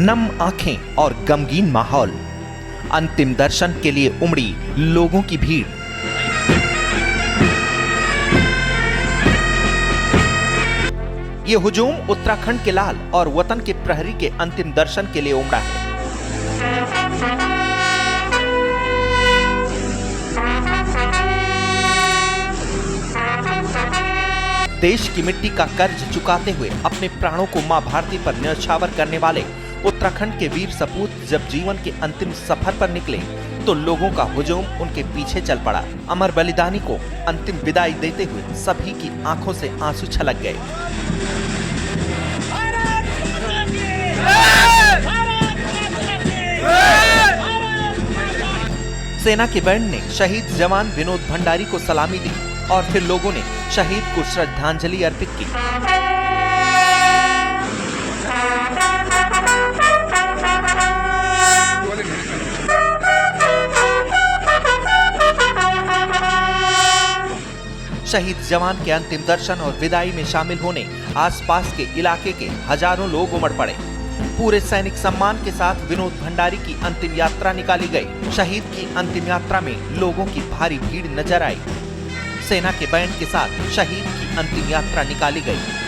नम आंखें और गमगीन माहौल, अंतिम दर्शन के लिए उमड़ी लोगों की भीड़। ये हुजूम उत्तराखंड के लाल और वतन के प्रहरी के अंतिम दर्शन के लिए उमड़ा है। देश की मिट्टी का कर्ज चुकाते हुए अपने प्राणों को मां भारती पर न्यौछावर करने वाले उत्तराखंड के वीर सपूत जब जीवन के अंतिम सफर पर निकले तो लोगों का हुजूम उनके पीछे चल पड़ा। अमर बलिदानी को अंतिम विदाई देते हुए सभी की आंखों से आंसू छलक गए। सेना के बैंड ने शहीद जवान विनोद भंडारी को सलामी दी और फिर लोगों ने शहीद को श्रद्धांजलि अर्पित की। शहीद जवान के अंतिम दर्शन और विदाई में शामिल होने आसपास के इलाके के हजारों लोग उमड़ पड़े। पूरे सैनिक सम्मान के साथ विनोद भंडारी की अंतिम यात्रा निकाली गई। शहीद की अंतिम यात्रा में लोगों की भारी भीड़ नजर आई। सेना के बैंड के साथ शहीद की अंतिम यात्रा निकाली गई।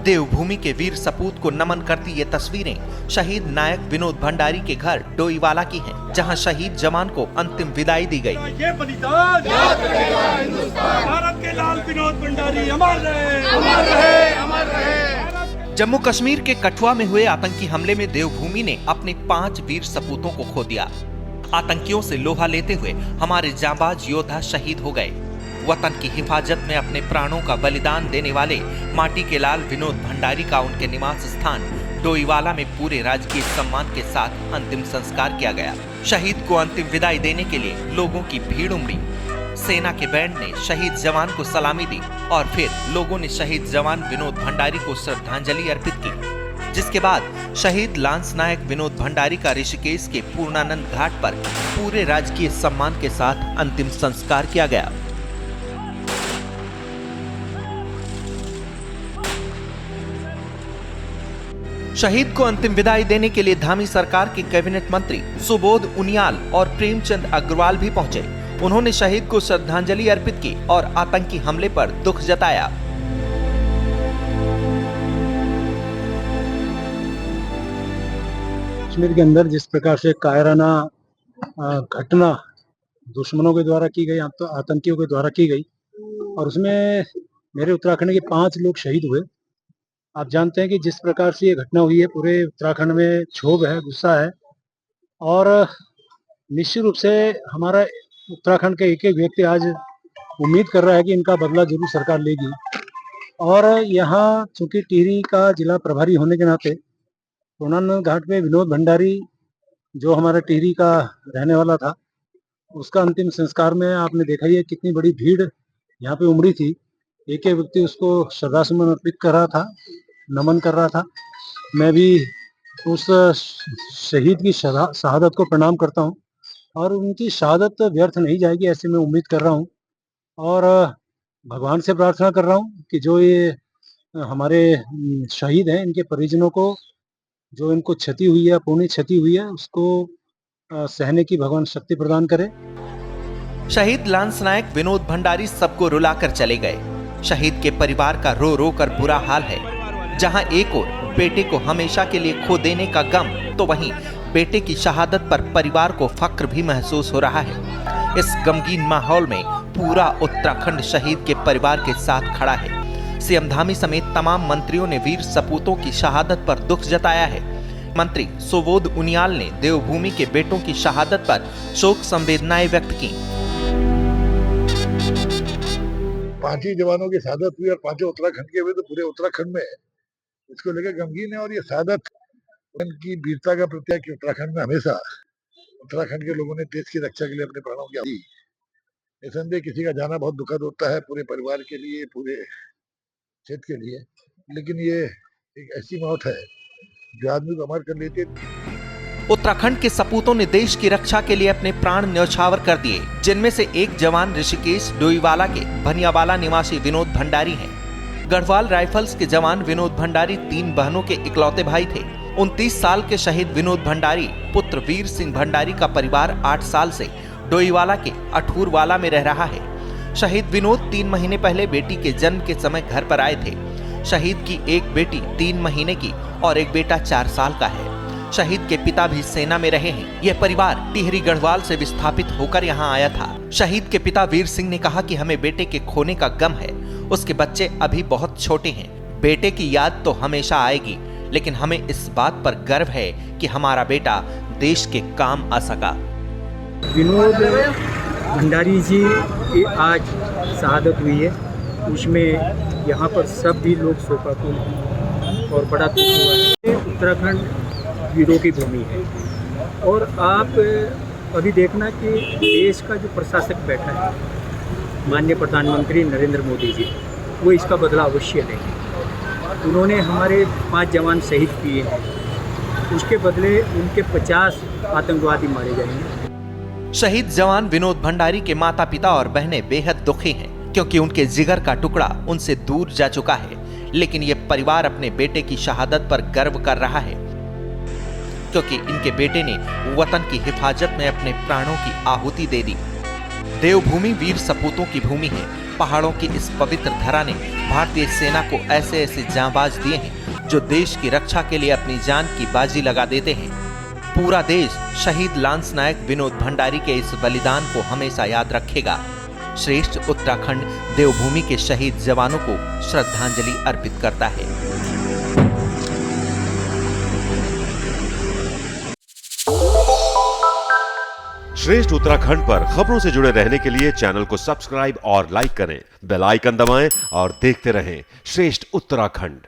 देवभूमि के वीर सपूत को नमन करती ये तस्वीरें शहीद नायक विनोद भंडारी के घर डोईवाला की हैं, जहां शहीद जवान को अंतिम विदाई दी गई। ये बलिदान याद रखेगा हिंदुस्तान। भारत के लाल विनोद भंडारी अमर रहे, अमर रहे, अमर रहे। जम्मू कश्मीर के कठुआ में हुए आतंकी हमले में देवभूमि ने अपने 5 वीर सपूतों को खो दिया। आतंकियों से लोहा लेते हुए हमारे जांबाज योद्धा शहीद हो गए। वतन की हिफाजत में अपने प्राणों का बलिदान देने वाले माटी के लाल विनोद भंडारी का उनके निवास स्थान डोईवाला में पूरे राजकीय सम्मान के साथ अंतिम संस्कार किया गया। शहीद को अंतिम विदाई देने के लिए लोगों की भीड़ उमड़ी। सेना के बैंड ने शहीद जवान को सलामी दी और फिर लोगों ने शहीद जवान विनोद भंडारी को श्रद्धांजलि अर्पित की, जिसके बाद शहीद लांस नायक विनोद भंडारी का ऋषिकेश के पूर्णानंद घाट पर पूरे राजकीय सम्मान के साथ अंतिम संस्कार किया गया। शहीद को अंतिम विदाई देने के लिए धामी सरकार के कैबिनेट मंत्री सुबोध उनियाल और प्रेमचंद अग्रवाल भी पहुंचे। उन्होंने शहीद को श्रद्धांजलि अर्पित की और आतंकी हमले पर दुख जताया। कश्मीर के अंदर जिस प्रकार से कायराना घटना दुश्मनों के द्वारा की गई, आतंकियों के द्वारा की गई और उसमें मेरे उत्तराखंड के 5 लोग शहीद हुए। आप जानते हैं कि जिस प्रकार से ये घटना हुई है पूरे उत्तराखंड में क्षोभ है, गुस्सा है और निश्चित रूप से हमारा उत्तराखंड के एक एक व्यक्ति आज उम्मीद कर रहा है कि इनका बदला जरूर सरकार लेगी। और यहाँ चूंकि टिहरी का जिला प्रभारी होने के नाते पूर्णानंद घाट पे विनोद भंडारी जो हमारा टिहरी का रहने वाला था, उसका अंतिम संस्कार में आपने देखा ही है कितनी बड़ी भीड़ यहाँ पे उमड़ी थी। एक एक व्यक्ति उसको श्रद्धासुमन अर्पित कर रहा था, नमन कर रहा था। मैं भी उस शहीद की शहादत को प्रणाम करता हूँ और उनकी शहादत व्यर्थ नहीं जाएगी ऐसे मैं उम्मीद कर रहा हूँ और भगवान से प्रार्थना कर रहा हूँ कि जो ये हमारे शहीद हैं इनके परिजनों को जो इनको क्षति हुई है, पूर्ण क्षति हुई है, उसको सहने की भगवान शक्ति प्रदान करे। शहीद लांस नायक विनोद भंडारी सबको रुलाकर चले गए। शहीद के परिवार का रो रो कर बुरा हाल है। जहां एक ओर बेटे को हमेशा के लिए खो देने का गम, तो वहीं बेटे की शहादत पर परिवार को फक्र भी महसूस हो रहा है। इस गमगीन माहौल में पूरा उत्तराखंड शहीद के परिवार के साथ खड़ा है। सीएम धामी समेत तमाम मंत्रियों ने वीर सपूतों की शहादत पर दुख जताया है। मंत्री सुबोध उनियाल ने देवभूमि के बेटों की शहादत पर शोक संवेदनाएं व्यक्त की। 5 ही जवानों की शहादत हुई और 5 उत्तराखंड के हुए तो पूरे उत्तराखंड में इसको लेकर गमगीन है और ये शहादत उनकी वीरता का प्रत्यय कि उत्तराखंड में हमेशा उत्तराखंड के लोगों ने देश की रक्षा के लिए अपने प्राणों की आहुति दी। निसंदेह किसी का जाना बहुत दुखद होता है पूरे परिवार के लिए, पूरे क्षेत्र के लिए, लेकिन ये एक ऐसी मौत है जो आदमी को अमर कर लेते। उत्तराखंड के सपूतों ने देश की रक्षा के लिए अपने प्राण न्यौछावर कर दिए, जिनमें से एक जवान ऋषिकेश डोईवाला के भनियावाला निवासी विनोद भंडारी हैं। गढ़वाल राइफल्स के जवान विनोद भंडारी 3 बहनों के इकलौते भाई थे। 29 साल के शहीद विनोद भंडारी पुत्र वीर सिंह भंडारी का परिवार 8 साल से डोईवाला के अठूरवाला में रह रहा है। शहीद विनोद 3 महीने पहले बेटी के जन्म के समय घर पर आए थे। शहीद की एक बेटी 3 महीने की और एक बेटा 4 साल का है। शहीद के पिता भी सेना में रहे हैं। यह परिवार टिहरी गढ़वाल से विस्थापित होकर यहाँ आया था। शहीद के पिता वीर सिंह ने कहा कि हमें बेटे के खोने का गम है। उसके बच्चे अभी बहुत छोटे हैं। बेटे की याद तो हमेशा आएगी, लेकिन हमें इस बात पर गर्व है कि हमारा बेटा देश के काम आ सका। विनोद भंडारी जी की आज शहादत हुई है, उसमें यहाँ पर सब भी लोग शोकाकुल हैं और बड़ा दुख हुआ है। उत्तराखंड वीरों की भूमि है और आप अभी देखना कि देश का जो प्रशासक बैठा है, माननीय प्रधानमंत्री नरेंद्र मोदी जी, वो इसका बदला अवश्य लेंगे। उन्होंने हमारे 5 जवान शहीद किए हैं, उसके बदले उनके 50 आतंकवादी मारे जाएंगे। शहीद जवान विनोद भंडारी के माता पिता और बहनें बेहद दुखी हैं, क्योंकि उनके जिगर का टुकड़ा उनसे दूर जा चुका है। लेकिन ये परिवार अपने बेटे की शहादत पर गर्व कर रहा है, क्योंकि इनके बेटे ने वतन की हिफाजत में अपने प्राणों की आहुति दे दी। देवभूमि वीर सपूतों की भूमि है। पहाड़ों की इस पवित्र धरा ने भारतीय सेना को ऐसे ऐसे जांबाज दिए हैं जो देश की रक्षा के लिए अपनी जान की बाजी लगा देते हैं। पूरा देश शहीद लांस नायक विनोद भंडारी के इस बलिदान को हमेशा याद रखेगा। श्रेष्ठ उत्तराखंड देवभूमि के शहीद जवानों को श्रद्धांजलि अर्पित करता है। श्रेष्ठ उत्तराखंड पर खबरों से जुड़े रहने के लिए चैनल को सब्सक्राइब और लाइक करें, बेल आइकन दबाएं और देखते रहें श्रेष्ठ उत्तराखंड।